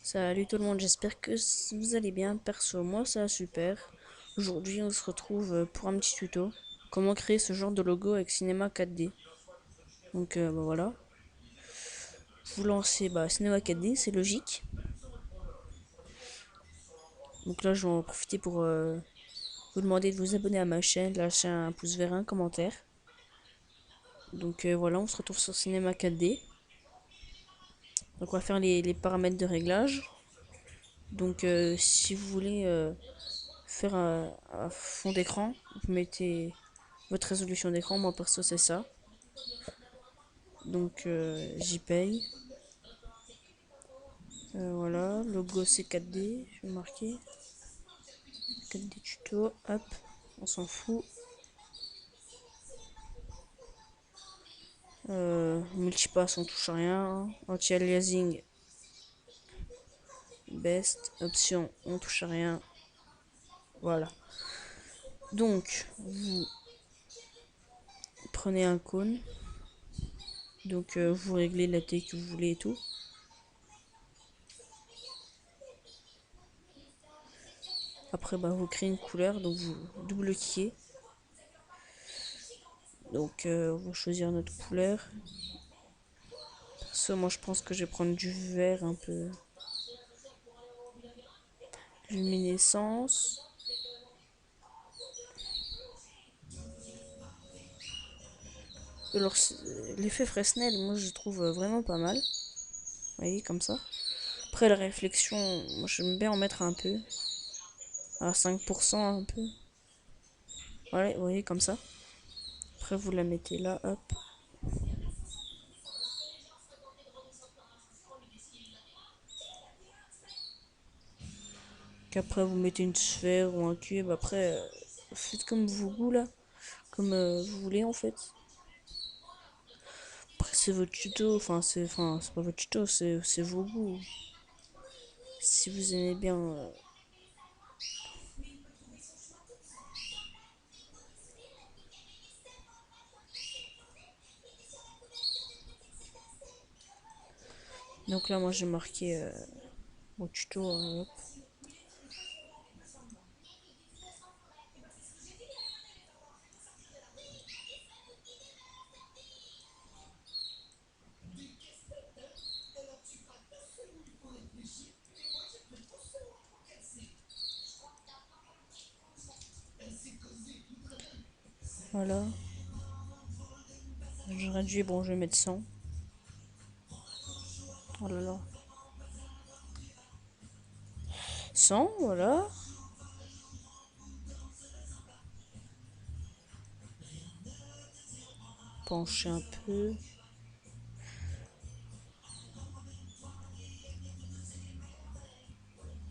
Salut tout le monde, j'espère que vous allez bien. Perso, moi ça va super. Aujourd'hui, on se retrouve pour un petit tuto. Comment créer ce genre de logo avec Cinema 4D. Donc voilà. Vous lancez Cinema 4D, c'est logique. Donc là, je vais en profiter pour vous demander de vous abonner à ma chaîne, lâcher un pouce vert, un commentaire. Donc voilà, on se retrouve sur Cinema 4D. Donc on va faire les paramètres de réglage. Donc si vous voulez faire un fond d'écran, vous mettez votre résolution d'écran. Moi perso c'est ça. Donc j'y paye. Voilà, logo c'est 4D, je vais marquer. 4D tuto, hop, on s'en fout. Multipass on touche à rien. Anti-aliasing, best, option on touche à rien. Voilà. Donc vous prenez un cône. Donc vous réglez la taille que vous voulez et tout. Après vous créez une couleur, donc vous double-cliquez. Donc on va choisir notre couleur. Perso, moi je pense que je vais prendre du vert un peu luminescence. Alors l'effet Fresnel, moi je trouve vraiment pas mal. Vous voyez comme ça. Après la réflexion, moi j'aime bien en mettre un peu. À 5% un peu. Voilà, vous voyez comme ça. Après vous la mettez là, hop. Qu'après vous mettez une sphère ou un cube. Après, faites comme vous voulez là. Comme vous voulez en fait. Après c'est votre tuto, c'est pas votre tuto, c'est vos goûts. Si vous aimez bien. Donc là moi j'ai marqué mon tuto. Hop. Voilà. Je réduis, bon je vais mettre 100. Oh là là. 100, voilà. Pencher un peu.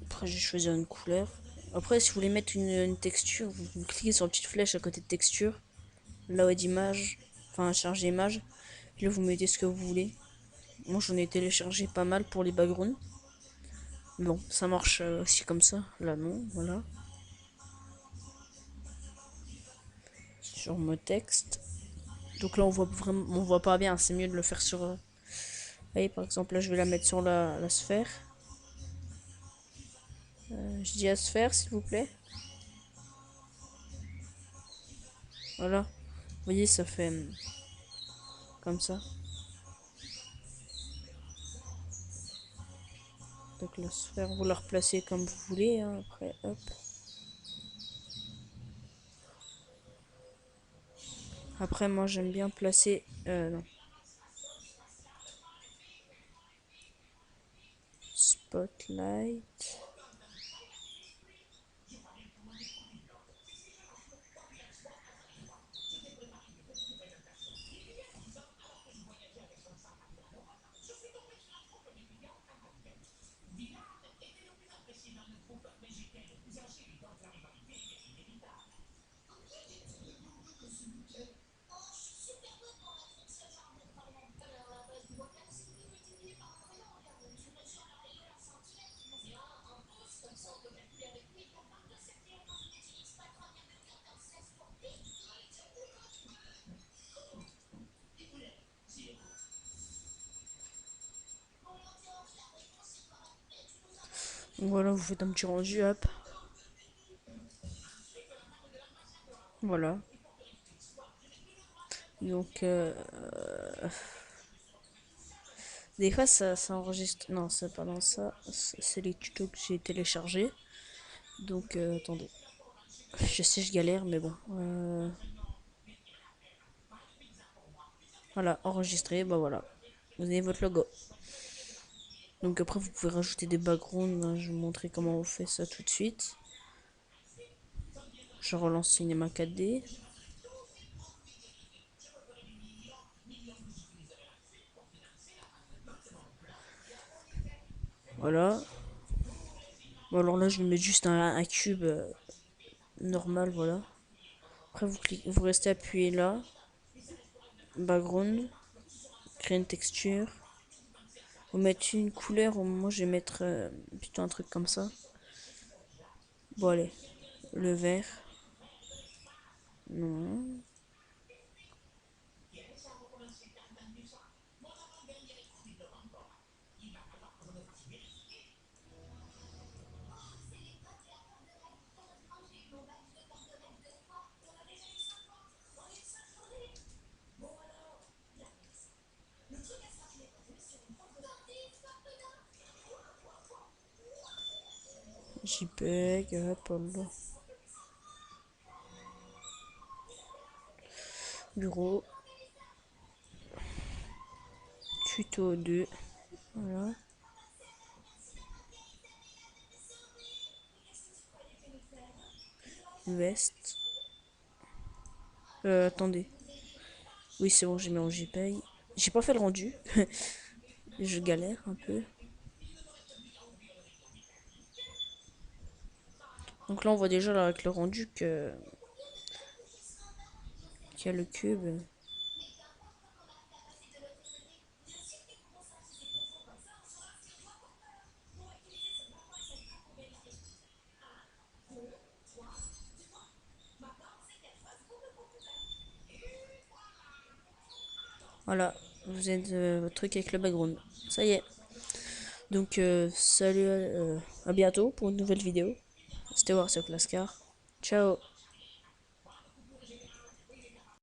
Après, j'ai choisi une couleur. Après, si vous voulez mettre une texture, vous cliquez sur la petite flèche à côté de texture. Là où est d'image. Enfin, charger image. Puis là, vous mettez ce que vous voulez. Moi, j'en ai téléchargé pas mal pour les backgrounds. Bon, ça marche aussi comme ça. Là, non, voilà. Sur mon texte. Donc là, on voit vraiment, on voit pas bien. C'est mieux de le faire sur. Vous voyez, par exemple, là, je vais la mettre sur la sphère. Je dis à sphère, s'il vous plaît. Voilà. Vous voyez, ça fait comme ça. Donc la sphère, vous la replacez comme vous voulez. Hein, après, hop. Après, moi, j'aime bien placer. Non. Spotlight. Voilà, vous faites un petit rendu, hop. Voilà. Donc, des fois, ça enregistre. Non, c'est pas dans ça. C'est les tutos que j'ai téléchargés. Donc, attendez. Je sais, je galère, mais bon. Voilà, enregistré, bah voilà. Vous avez votre logo. Donc après, vous pouvez rajouter des backgrounds, hein. Je vais vous montrer comment on fait ça tout de suite. Je relance Cinema 4D. Voilà. Bon, alors là, je vais mettre juste un cube normal, voilà. Après, vous restez appuyé là. Background. Créer une texture. Vous mettez une couleur, moi je vais mettre plutôt un truc comme ça. Bon, allez. Le vert. Non. JPEG, hop là. Bureau. Tuto 2. Voilà. Veste. Attendez. Oui, c'est bon, j'ai mis en JPEG. J'ai pas fait le rendu. Je galère un peu. Donc là, on voit déjà là, avec le rendu qu'il y a le cube. Voilà, vous êtes votre truc avec le background. Ça y est. Donc, salut, à bientôt pour une nouvelle vidéo. C'était Warsaw Lascar. Ciao.